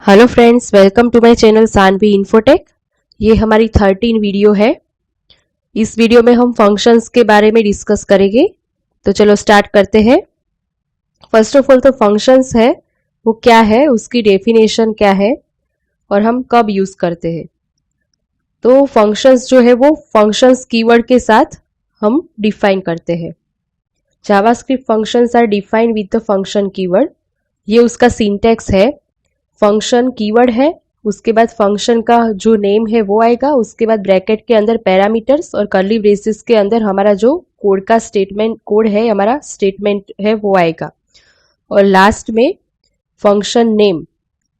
Hello friends, welcome to my channel Sanvi Infotech. ये हमारी 13 video है। इस वीडियो में हम फंक्शंस के बारे में डिस्कस करेंगे। तो चलो स्टार्ट करते हैं। फर्स्ट ऑफ ऑल तो फंक्शंस है वो क्या है, उसकी डेफिनेशन क्या है और हम कब यूज करते हैं। तो फंक्शंस जो है वो फंक्शंस कीवर्ड के साथ हम डिफाइन करते हैं। JavaScript functions are defined with the function keyword. ये उसका सिंटैक्स है। फंक्शन कीवर्ड है, उसके बाद फंक्शन का जो नेम है वो आएगा, उसके बाद ब्रैकेट के अंदर पैरामीटर्स और कर्ली ब्रेसेस के अंदर हमारा जो कोड का स्टेटमेंट कोड है, हमारा स्टेटमेंट है वो आएगा। और लास्ट में फंक्शन नेम,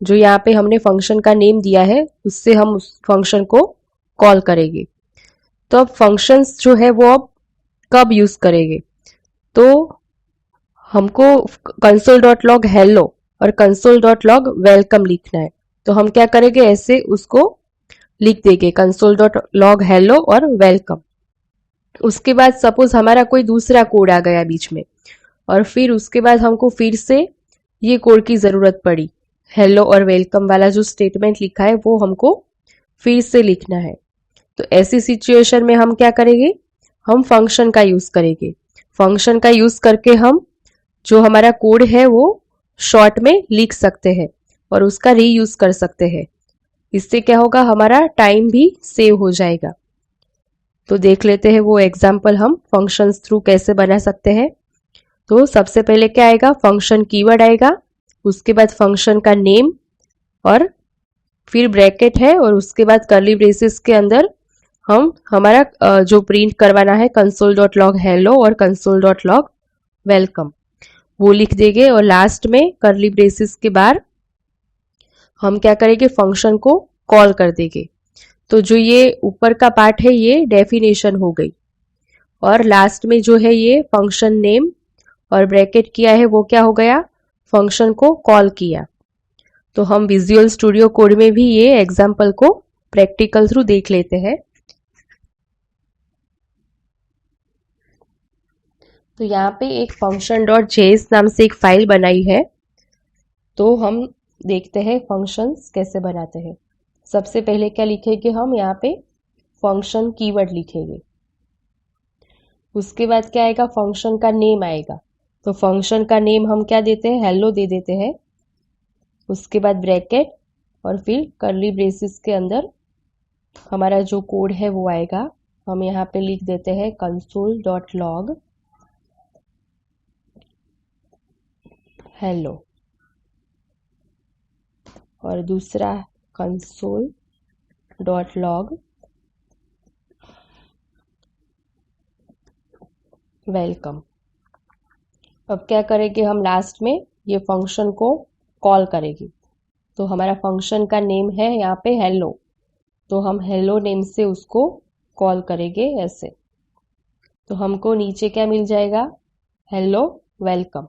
जो यहाँ पे हमने फंक्शन का नेम दिया है उससे हम उस फंक्शन को कॉल करेंगे। तो अब फंक्शंस जो है वो अब कब यूज करेंगे, तो हमको console.log hello और console.log welcome लिखना है। तो हम क्या करेंगे, ऐसे उसको लिख देंगे console.log hello और welcome। उसके बाद सपोज हमारा कोई दूसरा कोड आ गया बीच में और फिर उसके बाद हमको फिर से ये कोड की जरूरत पड़ी, हेलो और वेलकम वाला जो स्टेटमेंट लिखा है वो हमको फिर से लिखना है। तो ऐसी सिचुएशन में हम क्या करेंगे, हम फंक्शन का यूज करेंगे। फंक्शन का यूज करके हम जो हमारा कोड है वो शॉर्ट में लिख सकते हैं और उसका रीयूज कर सकते हैं। इससे क्या होगा, हमारा टाइम भी सेव हो जाएगा। तो देख लेते हैं वो एग्जाम्पल हम फंक्शंस थ्रू कैसे बना सकते हैं। तो सबसे पहले क्या आएगा, फंक्शन कीवर्ड आएगा, उसके बाद फंक्शन का नेम और फिर ब्रैकेट है और उसके बाद कर्ली ब्रेसेस के अंदर हम हमारा जो प्रिंट करवाना है console.log hello और console.log welcome वो लिख देंगे। और लास्ट में कर्ली ब्रेसेस के बाद हम क्या करेंगे, फंक्शन को कॉल कर देंगे। तो जो ये ऊपर का पार्ट है ये डेफिनेशन हो गई। और लास्ट में जो है ये फंक्शन नेम और ब्रैकेट किया है वो क्या हो गया, फंक्शन को कॉल किया। तो हम विजुअल स्टूडियो कोड में भी ये एग्जाम्पल को प्रैक्टिकल थ्रू देख लेते हैं। तो यहाँ पे एक function.js नाम से एक फाइल बनाई है। तो हम देखते हैं फंक्शंस कैसे बनाते हैं। सबसे पहले क्या लिखेंगे, हम यहाँ पे फंक्शन कीवर्ड लिखेंगे। उसके बाद क्या आएगा, फंक्शन का नेम आएगा। तो फंक्शन का नेम हम क्या देते हैं, हेलो दे देते हैं। उसके बाद ब्रैकेट और फिर कर्ली ब्रेसेस के अंदर हमारा जो कोड है वो आएगा। हम यहाँ पे लिख देते हैं console.log hello और दूसरा console.log वेलकम। अब क्या करेंगे, हम लास्ट में ये फंक्शन को कॉल करेंगे। तो हमारा फंक्शन का नेम है यहाँ पे हेलो, तो हम हेलो नेम से उसको कॉल करेंगे ऐसे। तो हमको नीचे क्या मिल जाएगा, हेलो वेलकम।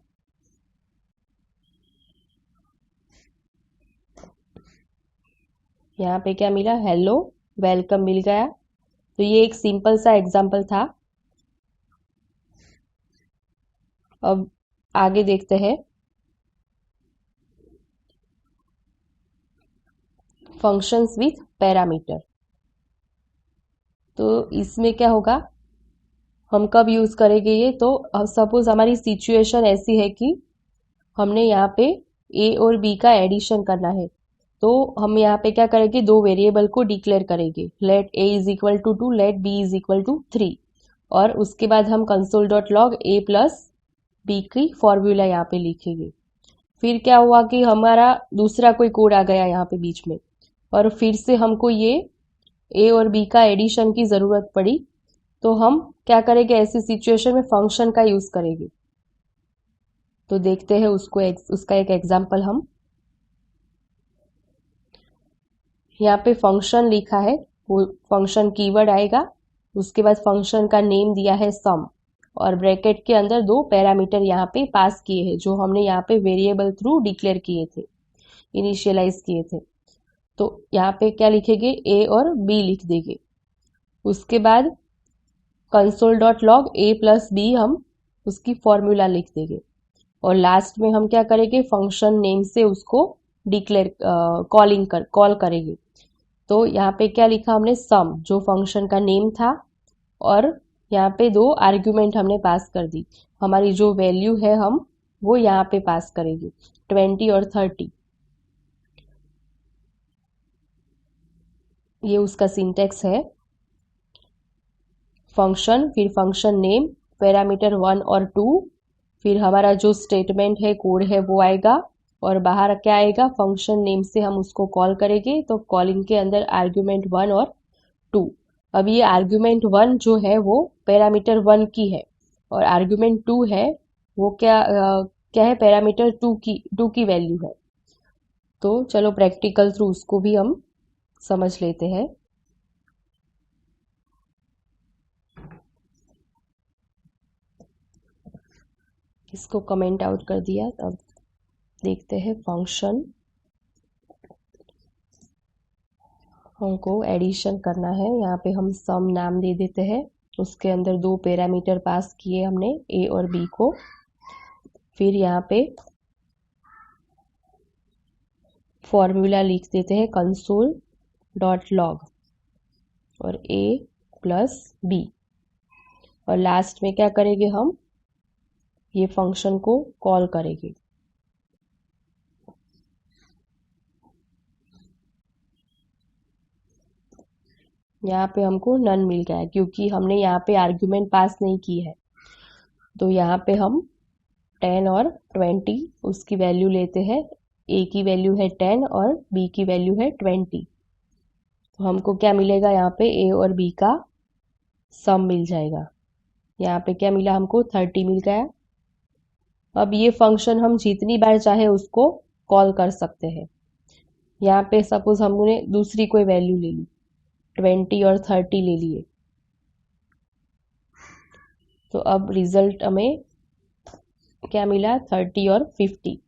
यहाँ पे क्या मिला, हेलो वेलकम मिल गया। तो ये एक सिंपल सा एग्जांपल था। अब आगे देखते हैं फंक्शंस विथ पैरामीटर। तो इसमें क्या होगा, हम कब यूज करेंगे ये, तो सपोज हमारी सिचुएशन ऐसी है कि हमने यहाँ पे ए और बी का एडिशन करना है। तो हम यहाँ पे क्या करेंगे, दो वेरिएबल को डिक्लेयर करेंगे, let A is equal to 2, let B is equal to 3। और उसके बाद हम console.log a प्लस बी की फॉर्मूला यहाँ पे लिखेंगे। फिर क्या हुआ कि हमारा दूसरा कोई कोड आ गया यहाँ पे बीच में और फिर से हमको ये ए और बी का एडिशन की जरूरत पड़ी। तो हम क्या करेंगे, ऐसी सिचुएशन में फंक्शन का यूज करेंगे। तो देखते हैं उसका एक एग्जांपल। हम यहाँ पे फंक्शन लिखा है, वो फंक्शन कीवर्ड आएगा। उसके बाद फंक्शन का नेम दिया है सम और ब्रैकेट के अंदर दो पैरामीटर यहाँ पे पास किए हैं जो हमने यहाँ पे वेरिएबल थ्रू डिक्लेयर किए थे, इनिशियलाइज किए थे। तो यहाँ पे क्या लिखेंगे, ए और बी लिख देंगे। उसके बाद console.log a प्लस बी हम उसकी फॉर्मूला लिख देंगे। और लास्ट में हम क्या करेंगे, फंक्शन नेम से उसको कॉल करेंगे। तो यहाँ पे क्या लिखा हमने, सम जो फंक्शन का नेम था, और यहाँ पे दो आर्ग्यूमेंट हमने पास कर दी। हमारी जो वैल्यू है हम वो यहाँ पे पास करेंगे, 20 और 30। ये उसका सिंटेक्स है, फंक्शन, फिर फंक्शन नेम, पैरामीटर 1 और 2, फिर हमारा जो स्टेटमेंट है, कोड है, वो आएगा, और बाहर क्या आएगा, फंक्शन नेम से हम उसको कॉल करेंगे, तो कॉलिंग के अंदर आर्ग्यूमेंट 1 और 2। अब ये आर्ग्यूमेंट 1 जो है वो पैरामीटर 1 की है, और आर्ग्यूमेंट 2 है वो क्या है, पैरामीटर 2 की वैल्यू है। तो चलो प्रैक्टिकल थ्रू उसको भी हम समझ लेते हैं। इसको कमेंट आउट कर दिया। अब देखते हैं फंक्शन, हमको एडिशन करना है। यहाँ पे हम सम नाम दे देते हैं, उसके अंदर दो पैरामीटर पास किए हमने, ए और बी को। फिर यहाँ पे फॉर्मूला लिख देते हैं, console.log और a प्लस बी, और लास्ट में क्या करेंगे, हम ये फंक्शन को कॉल करेंगे। यहाँ पे हमको नन मिल गया है क्योंकि हमने यहाँ पे आर्ग्यूमेंट पास नहीं की है। तो यहाँ पे हम 10 और 20 उसकी वैल्यू लेते हैं। ए की वैल्यू है 10 और बी की वैल्यू है 20। तो हमको क्या मिलेगा, यहाँ पे ए और बी का सम मिल जाएगा। यहाँ पे क्या मिला हमको, 30 मिल गया। अब ये फंक्शन हम जितनी बार चाहे उसको कॉल कर सकते हैं। यहाँ पे सपोज हमने दूसरी कोई वैल्यू ले ली, 20 और 30 ले लिए, तो अब रिजल्ट हमें क्या मिला, 30 और 50।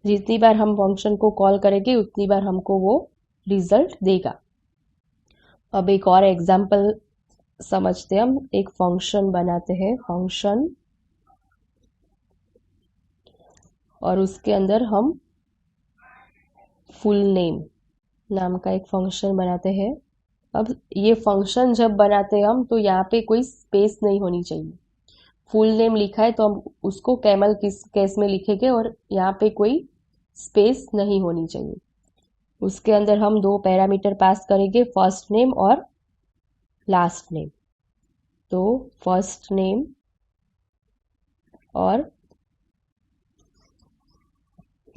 जितनी बार हम फंक्शन को कॉल करेंगे उतनी बार हमको वो रिजल्ट देगा। अब एक और एग्जांपल समझते हैं हम। एक फंक्शन बनाते हैं, फंक्शन, और उसके अंदर हम फुल नेम नाम का एक फंक्शन बनाते हैं। अब ये फंक्शन जब बनाते हैं हम, तो यहाँ पे कोई स्पेस नहीं होनी चाहिए। फुल नेम लिखा है तो हम उसको कैमल किस केस में लिखेंगे, और यहाँ पे कोई स्पेस नहीं होनी चाहिए। उसके अंदर हम दो पैरामीटर पास करेंगे, फर्स्ट नेम और लास्ट नेम। तो फर्स्ट नेम और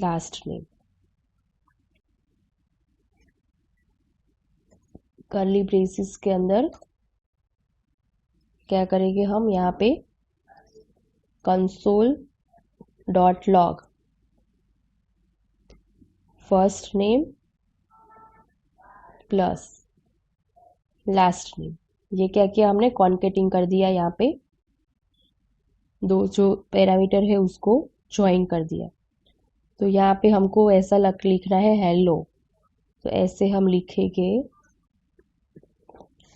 लास्ट नेम, कर्ली ब्रेसिस के अंदर क्या करेंगे हम, यहाँ पे console.log first name plus last name. ये क्या किया हमने, कॉन्केटिंग कर दिया, यहाँ पे दो जो पैरामीटर है उसको ज्वाइन कर दिया। तो यहाँ पे हमको ऐसा लिखना है, हेलो, तो ऐसे हम लिखेंगे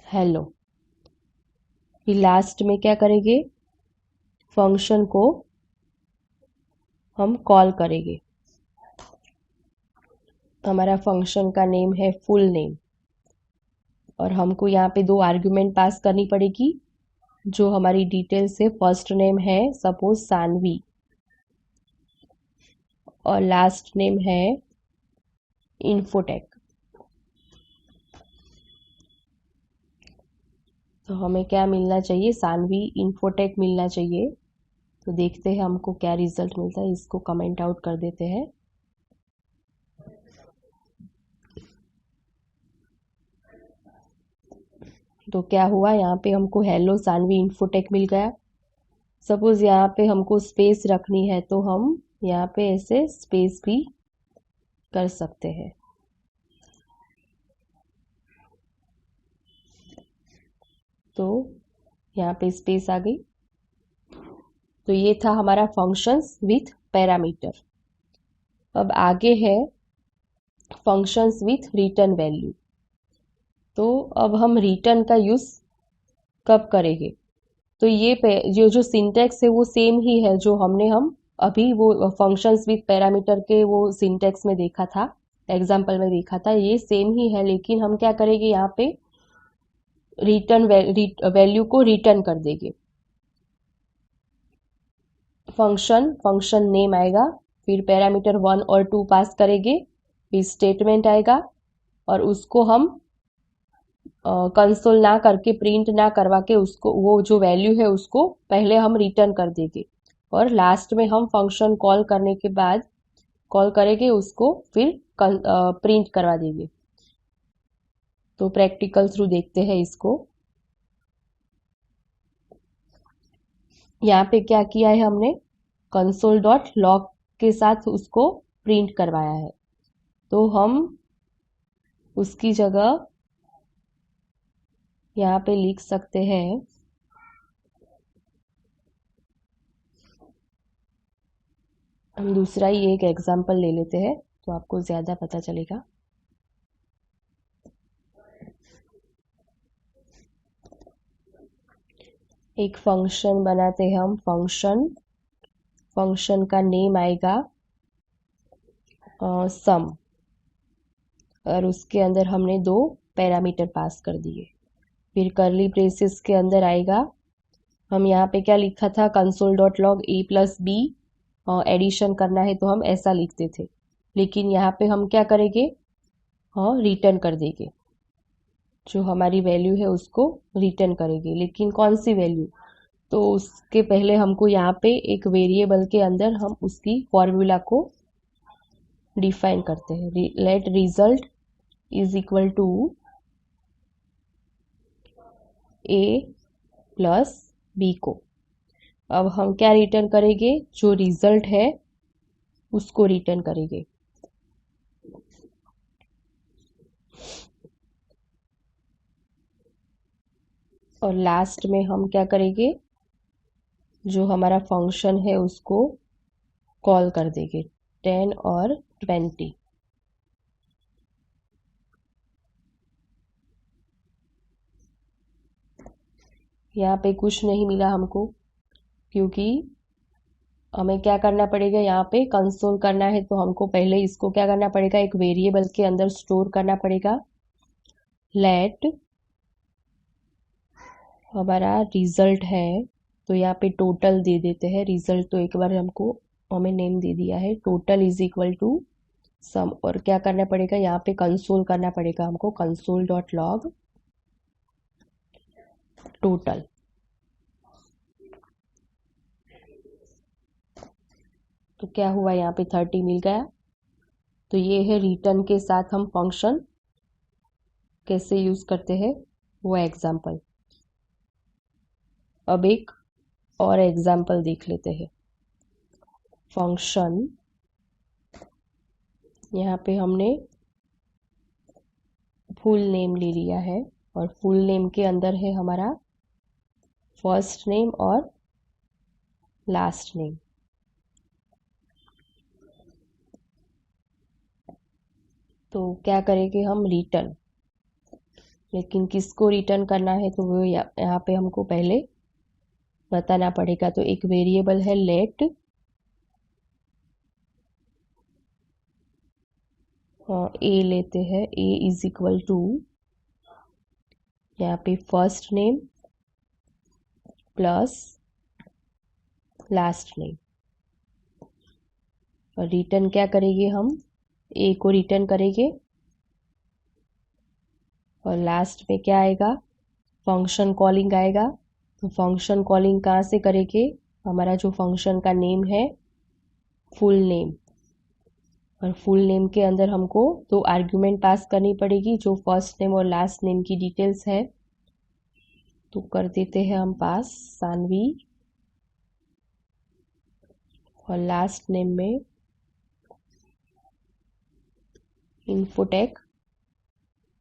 हेलो। फिर लास्ट में क्या करेंगे, फंक्शन को हम कॉल करेंगे। हमारा फंक्शन का नेम है फुल नेम, और हमको यहाँ पे दो आर्ग्यूमेंट पास करनी पड़ेगी। जो हमारी डिटेल्स है, फर्स्ट नेम है सपोज सानवी, और लास्ट नेम है इन्फोटेक। तो हमें क्या मिलना चाहिए, सानवी इन्फोटेक मिलना चाहिए। तो देखते हैं हमको क्या रिजल्ट मिलता है। इसको कमेंट आउट कर देते हैं। तो क्या हुआ, यहाँ पे हमको हेलो सानवी इन्फोटेक मिल गया। सपोज यहाँ पे हमको स्पेस रखनी है तो हम यहाँ पे ऐसे स्पेस भी कर सकते हैं। तो यहाँ पे स्पेस आ गई। तो ये था हमारा फंक्शंस विथ पैरामीटर। अब आगे है फंक्शंस विथ रिटर्न वैल्यू। तो अब हम रिटर्न का यूज कब करेंगे, तो ये जो सिंटेक्स है वो सेम ही है जो हम अभी वो फंक्शंस विथ पैरामीटर के वो सिंटेक्स में देखा था, एग्जाम्पल में देखा था, ये सेम ही है, लेकिन हम क्या करेंगे यहाँ पे रिटर्न वैल्यू को रिटर्न कर देंगे। फंक्शन नेम आएगा, फिर पैरामीटर 1 और 2 पास करेंगे, फिर स्टेटमेंट आएगा और उसको हम कंसोल ना करके, प्रिंट ना करवा के, उसको वो जो वैल्यू है उसको पहले हम रिटर्न कर देंगे और लास्ट में हम फंक्शन कॉल करने के बाद कॉल करेंगे उसको, फिर प्रिंट करवा देंगे। तो प्रैक्टिकल थ्रू देखते हैं इसको। यहाँ पे क्या किया है हमने, कंसोल डॉट लॉग के साथ उसको प्रिंट करवाया है, तो हम उसकी जगह यहाँ पे लिख सकते हैं हम दूसरा ही एक एग्जाम्पल ले लेते हैं तो आपको ज़्यादा पता चलेगा। एक फंक्शन बनाते हैं हम, फंक्शन का नेम आएगा सम और उसके अंदर हमने 2 पैरामीटर पास कर दिए। फिर करली ब्रेसेस के अंदर आएगा, हम यहाँ पे क्या लिखा था, कंसोल डॉट लॉग ए प्लस बी एडिशन करना है तो हम ऐसा लिखते थे, लेकिन यहाँ पे हम क्या करेंगे, हाँ रिटर्न कर देंगे, जो हमारी वैल्यू है उसको रिटर्न करेंगे। लेकिन कौन सी वैल्यू, तो उसके पहले हमको यहाँ पे एक वेरिएबल के अंदर हम उसकी फॉर्मूला को डिफाइन करते हैं। Let result is equal to A plus B को। अब हम क्या रिटर्न करेंगे, जो रिजल्ट है उसको रिटर्न करेंगे। और लास्ट में हम क्या करेंगे, जो हमारा फंक्शन है उसको कॉल कर देंगे 10 और 20। यहाँ पे कुछ नहीं मिला हमको, क्योंकि हमें क्या करना पड़ेगा, यहाँ पे कंसोल करना है तो हमको पहले इसको क्या करना पड़ेगा, एक वेरिएबल के अंदर स्टोर करना पड़ेगा। लेट हमारा रिजल्ट है तो यहाँ पे टोटल दे देते हैं, रिजल्ट तो एक बार हमको हमें नेम दे दिया है, total is equal to some. और क्या करना पड़ेगा, यहाँ पे कंसोल करना पड़ेगा हमको, कंसोल डॉट लॉग टोटल। तो क्या हुआ, यहाँ पे 30 मिल गया। तो ये है रिटर्न के साथ हम फंक्शन कैसे यूज करते हैं वो एग्जाम्पल। अब एक और एग्जाम्पल देख लेते हैं। फंक्शन, यहाँ पे हमने फुल नेम ले लिया है और फुल नेम के अंदर है हमारा फर्स्ट नेम और लास्ट नेम। तो क्या करेंगे हम, रिटर्न, लेकिन किसको रिटर्न करना है तो वो यहाँ पे हमको पहले बताना पड़ेगा। तो एक वेरिएबल है लेट ए लेते हैं, ए इज इक्वल टू यहाँ पे first name plus last name. और रिटर्न क्या करेंगे हम, ए को रिटर्न करेंगे और लास्ट में क्या आएगा, फंक्शन कॉलिंग आएगा। तो फंक्शन कॉलिंग कहाँ से करेंगे, हमारा जो फंक्शन का नेम है फुल नेम, और फुल नेम के अंदर हमको 2 आर्ग्यूमेंट पास करनी पड़ेगी, जो फर्स्ट नेम और लास्ट नेम की डिटेल्स है। तो कर देते हैं हम पास सानवी, और लास्ट नेम में इन्फोटेक।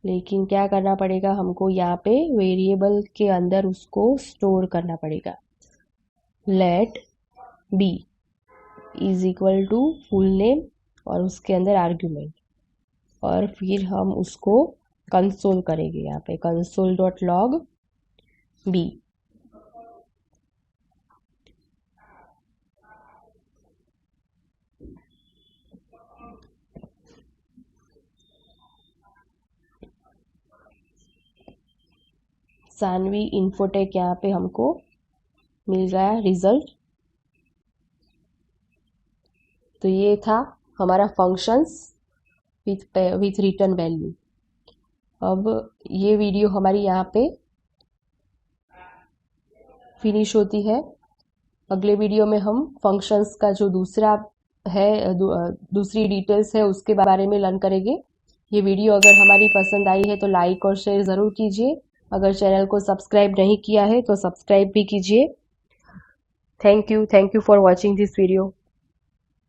लेकिन क्या करना पड़ेगा हमको, यहाँ पे वेरिएबल के अंदर उसको स्टोर करना पड़ेगा। Let B is equal to full name और उसके अंदर आर्ग्यूमेंट, और फिर हम उसको कंसोल करेंगे, यहाँ पे console dot log B. Sanvi Infotech यहाँ पे हमको मिल रहा है रिजल्ट। तो ये था हमारा फंक्शंस विथ रिटर्न वैल्यू। अब ये वीडियो हमारी यहाँ पे फिनिश होती है। अगले वीडियो में हम फंक्शंस का जो दूसरा है दूसरी डिटेल्स है उसके बारे में लर्न करेंगे। ये वीडियो अगर हमारी पसंद आई है तो लाइक और शेयर ज़रूर कीजिए। अगर चैनल को सब्सक्राइब नहीं किया है तो सब्सक्राइब भी कीजिए। Thank you for watching this video.